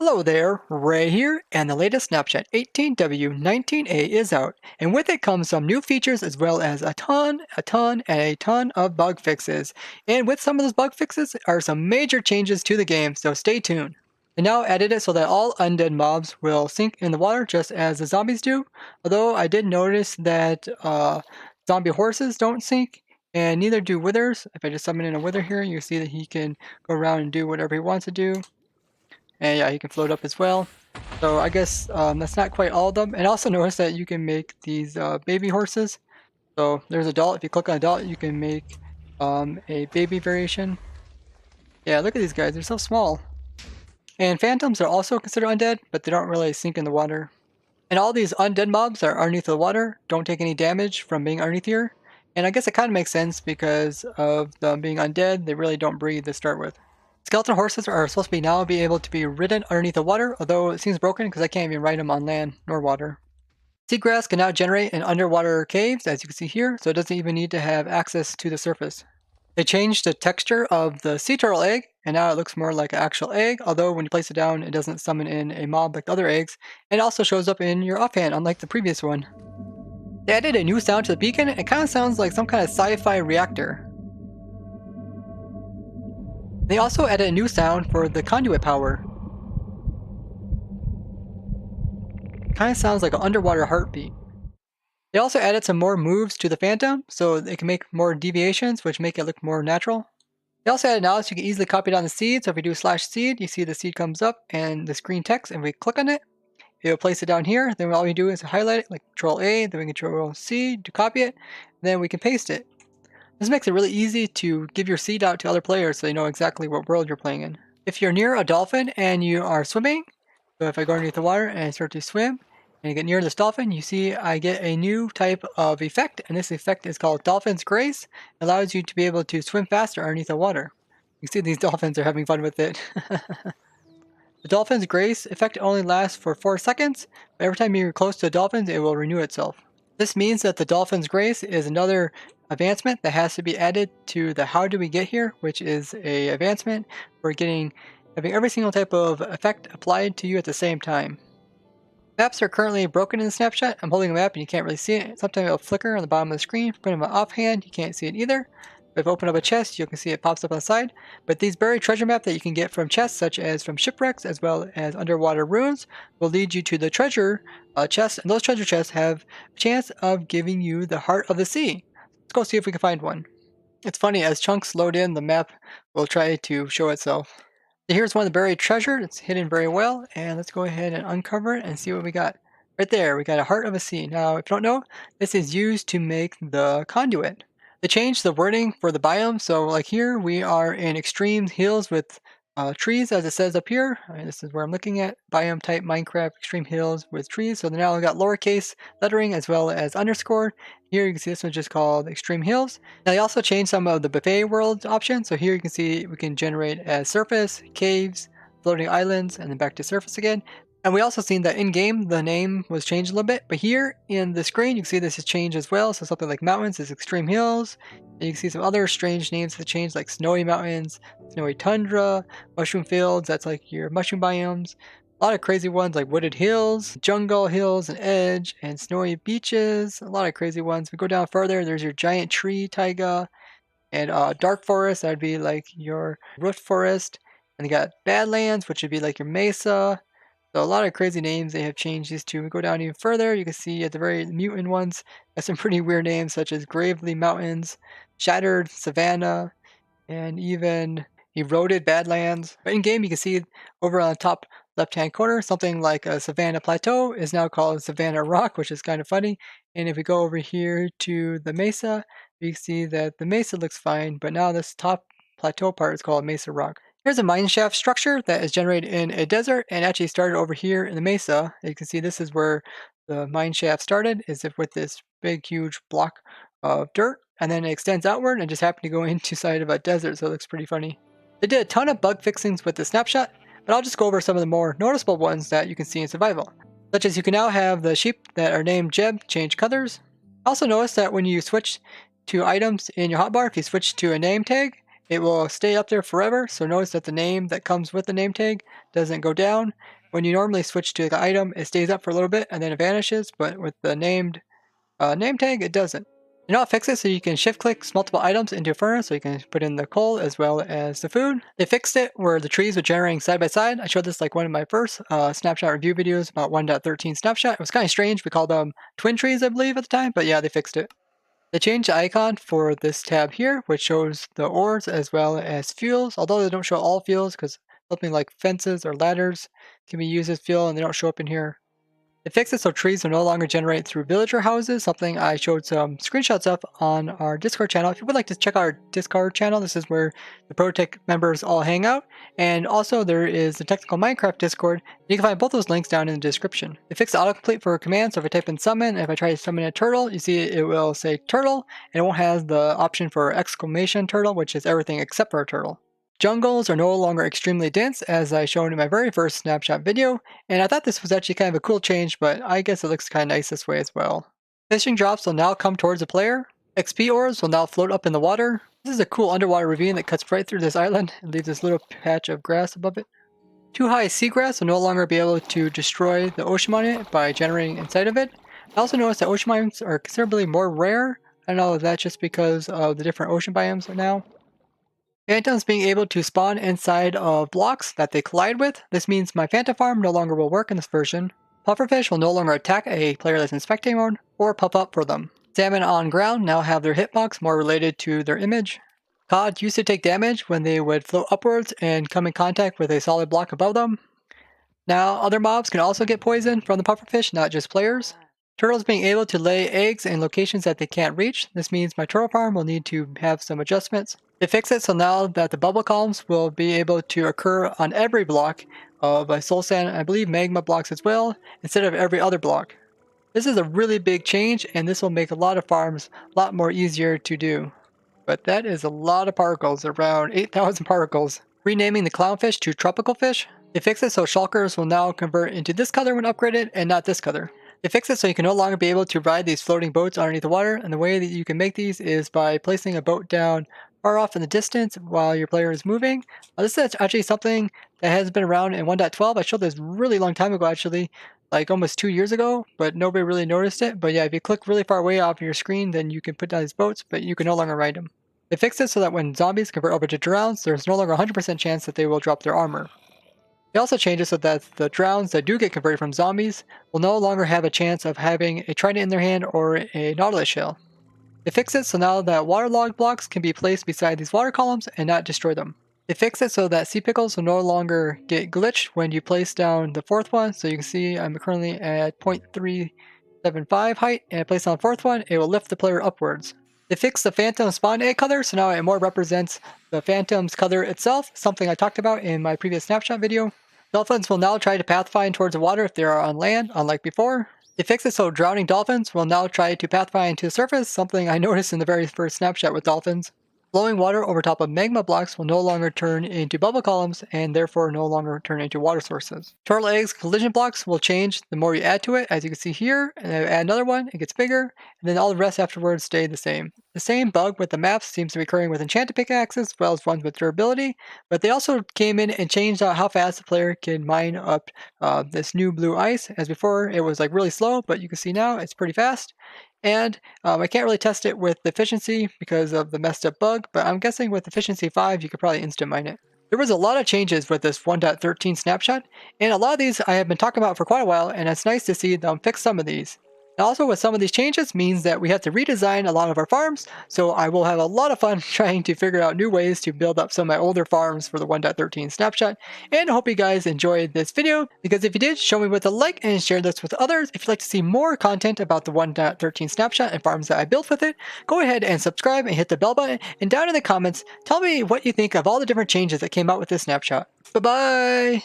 Hello there, Ray here, and the latest Snapshot 18W19A is out, and with it comes some new features as well as a ton of bug fixes. And with some of those bug fixes are some major changes to the game, so stay tuned. They now added it so that all undead mobs will sink in the water just as the zombies do, although I did notice that zombie horses don't sink, and neither do withers. If I just summon in a wither here, you see that he can go around and do whatever he wants to do. And yeah, he can float up as well. So I guess that's not quite all of them. And also notice that you can make these baby horses. So there's adult. If you click on adult, you can make a baby variation. Yeah, look at these guys. They're so small. And phantoms are also considered undead, but they don't really sink in the water. And all these undead mobs that are underneath the water don't take any damage from being underneath here. And I guess it kind of makes sense because of them being undead. They really don't breathe to start with. Skeleton horses are supposed to be able to be ridden underneath the water, although it seems broken because I can't even ride them on land nor water. Seagrass can now generate in underwater caves, as you can see here, so it doesn't even need to have access to the surface. They changed the texture of the sea turtle egg, and now it looks more like an actual egg, although when you place it down, it doesn't summon in a mob like the other eggs, and it also shows up in your offhand, unlike the previous one. They added a new sound to the beacon. It kind of sounds like some kind of sci-fi reactor. They also added a new sound for the conduit power. Kind of sounds like an underwater heartbeat. They also added some more moves to the Phantom, so they can make more deviations, which make it look more natural. They also added now so you can easily copy down the seed, so if we do /seed, you see the seed comes up and the screen text, and we click on it, it will place it down here. Then all we do is highlight it, like Control A, then we can Control C to copy it, then we can paste it. This makes it really easy to give your seed out to other players so they know exactly what world you're playing in. If you're near a dolphin and you are swimming, so if I go underneath the water and I start to swim, and you get near this dolphin, you see I get a new type of effect, and this effect is called Dolphin's Grace. It allows you to be able to swim faster underneath the water. You see these dolphins are having fun with it. The Dolphin's Grace effect only lasts for 4 seconds, but every time you're close to the dolphins, it will renew itself. This means that the Dolphin's Grace is another advancement that has to be added to the How Do We Get Here, which is a advancement for having every single type of effect applied to you at the same time. Maps are currently broken in the snapshot. I'm holding a map and you can't really see it. Sometimes it'll flicker on the bottom of the screen. If I put them offhand, you can't see it either. If I open up a chest, you can see it pops up on the side. But these buried treasure maps that you can get from chests, such as from shipwrecks as well as underwater ruins, will lead you to the treasure chests. And those treasure chests have a chance of giving you the heart of the sea. Let's go see if we can find one. It's funny, as chunks load in, the map will try to show itself. Here's one of the buried treasure. It's hidden very well, and let's go ahead and uncover it and see what we got. Right there, we got a heart of a sea. Now, if you don't know, this is used to make the conduit. They changed the wording for the biome, so like here, we are in extreme hills with trees, as it says up here. This is where I'm looking at. Biome type Minecraft extreme hills with trees. So now I've got lowercase lettering as well as underscore. Here you can see this one's just called extreme hills. Now they also changed some of the buffet world options. So here you can see we can generate as surface, caves, floating islands, and then back to surface again. And we also seen that in-game the name was changed a little bit, but here in the screen you can see this has changed as well. So something like mountains is extreme hills, and you can see some other strange names that changed, like snowy mountains, snowy tundra, mushroom fields, that's like your mushroom biomes. A lot of crazy ones like wooded hills, jungle hills and edge, and snowy beaches. A lot of crazy ones. If we go down further, there's your giant tree taiga, and dark forest, that would be like your root forest. And they got badlands, which would be like your mesa. So a lot of crazy names they have changed these to. We go down even further, you can see at the very mutant ones, have some pretty weird names such as Gravely Mountains, Shattered Savannah, and even Eroded Badlands. But in game you can see over on the top left hand corner, something like a Savannah Plateau is now called Savannah Rock, which is kind of funny. And if we go over here to the Mesa, you can see that the Mesa looks fine, but now this top plateau part is called Mesa Rock. Here's a mine shaft structure that is generated in a desert and actually started over here in the mesa. You can see this is where the mine shaft started, is with this big huge block of dirt, and then it extends outward and just happened to go into side of a desert, so it looks pretty funny. They did a ton of bug fixings with the snapshot, but I'll just go over some of the more noticeable ones that you can see in survival. Such as you can now have the sheep that are named Jeb change colors. Also notice that when you switch to items in your hotbar, if you switch to a name tag, it will stay up there forever. So notice that the name that comes with the name tag doesn't go down. When you normally switch to the item, it stays up for a little bit and then it vanishes, but with the named name tag, it doesn't. And I'll fix it so you can shift click multiple items into a furnace, so you can put in the coal as well as the food. They fixed it where the trees were generating side by side. I showed this like one of my first snapshot review videos about 1.13 snapshot. It was kind of strange. We called them twin trees, I believe, at the time, but yeah, they fixed it. They changed the icon for this tab here, which shows the ores as well as fuels, although they don't show all fuels because something like fences or ladders can be used as fuel and they don't show up in here. They fixed it so trees will no longer generate through villager houses, something I showed some screenshots of on our Discord channel. If you would like to check out our Discord channel, this is where the ProTech members all hang out. And also there is the Technical Minecraft Discord. You can find both those links down in the description. They fixed the autocomplete for commands, so if I type in summon, if I try to summon a turtle, you see it will say turtle, and it won't have the option for exclamation turtle, which is everything except for a turtle. Jungles are no longer extremely dense, as I showed in my very first snapshot video, and I thought this was actually kind of a cool change, but I guess it looks kind of nice this way as well. Fishing drops will now come towards the player. XP ores will now float up in the water. This is a cool underwater ravine that cuts right through this island and leaves this little patch of grass above it. Too high seagrass will no longer be able to destroy the ocean mine by generating inside of it. I also noticed that ocean mines are considerably more rare. I don't know if that's just because of the different ocean biomes now. Phantoms being able to spawn inside of blocks that they collide with. This means my phantom farm no longer will work in this version. Pufferfish will no longer attack a player that's in spectating mode or puff up for them. Salmon on ground now have their hitbox more related to their image. Cod used to take damage when they would float upwards and come in contact with a solid block above them. Now other mobs can also get poisoned from the pufferfish, not just players. Turtles being able to lay eggs in locations that they can't reach. This means my turtle farm will need to have some adjustments. They fix it so now that the bubble columns will be able to occur on every block of soul sand, I believe magma blocks as well, instead of every other block. This is a really big change, and this will make a lot of farms a lot more easier to do. But that is a lot of particles, around 8,000 particles. Renaming the clownfish to tropical fish. They fix it so shulkers will now convert into this color when upgraded and not this color. They fix it so you can no longer be able to ride these floating boats underneath the water, and the way that you can make these is by placing a boat down far off in the distance while your player is moving. This is actually something that has been around in 1.12. I showed this really long time ago actually, like almost 2 years ago, but nobody really noticed it. But yeah, if you click really far away off your screen, then you can put down these boats, but you can no longer ride them. They fixed it so that when zombies convert over to drowns, there's no longer a 100% chance that they will drop their armor. They also changed it so that the drowns that do get converted from zombies will no longer have a chance of having a trident in their hand or a nautilus shell. They fix it so now that waterlogged blocks can be placed beside these water columns and not destroy them. They fix it so that sea pickles will no longer get glitched when you place down the fourth one. So you can see I'm currently at 0.375 height, and I place down the fourth one, it will lift the player upwards. They fixed the phantom spawn egg color, so now it more represents the phantom's color itself, something I talked about in my previous snapshot video. Dolphins will now try to pathfind towards the water if they are on land, unlike before. They fixed it so drowning dolphins will now try to pathfind to the surface, something I noticed in the very first snapshot with dolphins. Flowing water over top of magma blocks will no longer turn into bubble columns and therefore no longer turn into water sources. Turtle eggs collision blocks will change the more you add to it, as you can see here, and I add another one, it gets bigger, and then all the rest afterwards stay the same. The same bug with the maps seems to be occurring with enchanted pickaxes as well as ones with durability, but they also came in and changed out how fast the player can mine up this new blue ice, as before it was like really slow, but you can see now it's pretty fast. And I can't really test it with efficiency because of the messed up bug, but I'm guessing with efficiency 5 you could probably instant mine it. There was a lot of changes with this 1.13 snapshot, and a lot of these I have been talking about for quite a while, and it's nice to see them fix some of these. And also with some of these changes means that we have to redesign a lot of our farms, so I will have a lot of fun trying to figure out new ways to build up some of my older farms for the 1.13 snapshot. And I hope you guys enjoyed this video, because if you did, show me with a like and share this with others. If you'd like to see more content about the 1.13 snapshot and farms that I built with it, go ahead and subscribe and hit the bell button, and down in the comments, tell me what you think of all the different changes that came out with this snapshot. Bye bye!